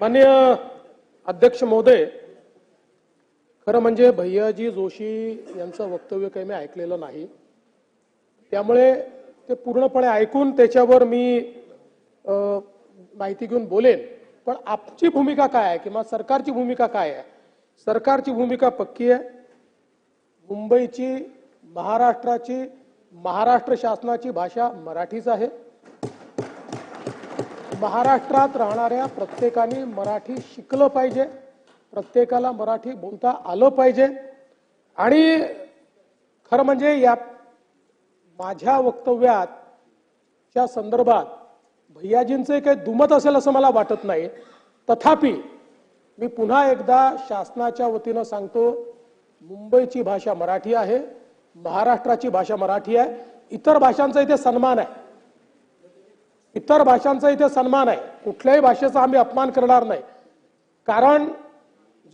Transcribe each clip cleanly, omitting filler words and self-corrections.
माननीय अध्यक्ष महोदय, खरं म्हणजे भैयाजी जोशी यांचं वक्तव्य काही मी ऐकलेलं नाही, त्यामुळे ते पूर्णपणे ऐकून त्याच्यावर मी माहिती घेऊन बोलेन। पण आपची भूमिका काय आहे किंवा सरकारची भूमिका काय आहे? सरकारची भूमिका पक्की आहे। मुंबईची, महाराष्ट्राची, महाराष्ट्र शासनाची भाषा मराठीच आहे। महाराष्ट्रात राहणाऱ्या प्रत्येकाने मराठी शिकलं पाहिजे, प्रत्येकाला मराठी बोलता आलं पाहिजे। आणि खरं म्हणजे या माझ्या वक्तव्याच्या संदर्भात भैयाजींचे काही दुमत असेल असं मला वाटत नाही। तथापि मी पुन्हा एकदा शासनाच्या वतीनं सांगतो, मुंबईची भाषा मराठी आहे, महाराष्ट्राची भाषा मराठी आहे। इतर भाषांचा इथे सन्मान आहे, इतर भाषांचा इथे सन्मान आहे। कुठल्याही भाषेचा आम्ही अपमान करणार नाही, कारण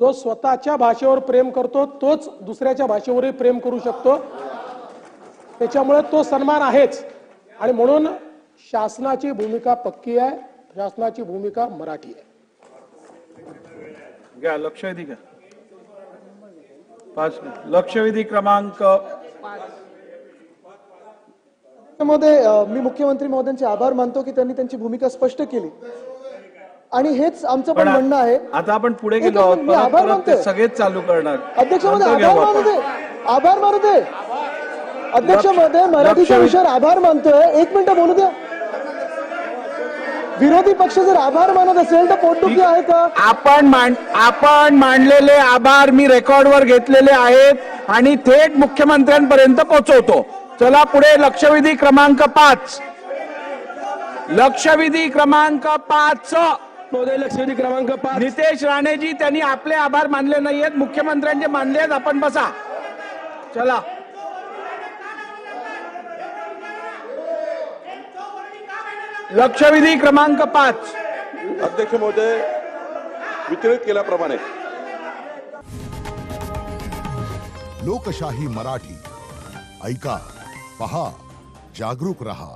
जो स्वतःच्या भाषेवर प्रेम करतो तोच दुसऱ्याच्या भाषेवरही प्रेम करू शकतो, त्याच्यामुळे तो सन्मान आहेच। आणि म्हणून शासनाची भूमिका पक्की आहे, शासनाची भूमिका मराठी आहे। घ्या लक्षवेधी घ्या 5 लक्षवेधी क्रमांक 5 मध्ये मी मुख्यमंत्री महोदयांचे आभार मानतो की त्यांनी त्यांची भूमिका स्पष्ट केली आणि हेच आमचं पण म्हणणं आहे। आता आपण पुढे एक गेलो आहोत, मिनिट, मी आभार परत ते मानतोय। सगळेच चालू करणार। अध्यक्ष महोदय नंतर आभार घेऊ आपण। मानू दे, आभार मानू दे। अध्यक्ष महोदय मराठीच्या विषयावर आभार मानतोय, 1 मिनिट बोलू द्या। विरोधी पक्ष जर आभार मानत असेल तर पोटदुखी आहे का? आपण मांडलेले आभार मी रेकॉर्डवर घेतलेले आहेत आणि थेट मुख्यमंत्र्यांपर्यंत पोहोचवतो। चला पुढे लक्षवेधी क्रमांक 5। लक्षवेधी क्रमांक 5 महोदय, लक्षवेधी क्रमांक 5 नितेश राणेजी, त्यांनी आपले आभार मानले नाहीयेत, मुख्यमंत्र्यांचे मानले आहेत। आपण बसा, चला। लक्षवेधी क्रमांक 5। अध्यक्ष महोदय, वितरित केल्याप्रमाणे लोकशाही मराठी ऐका, पहा, जागरूक रहा।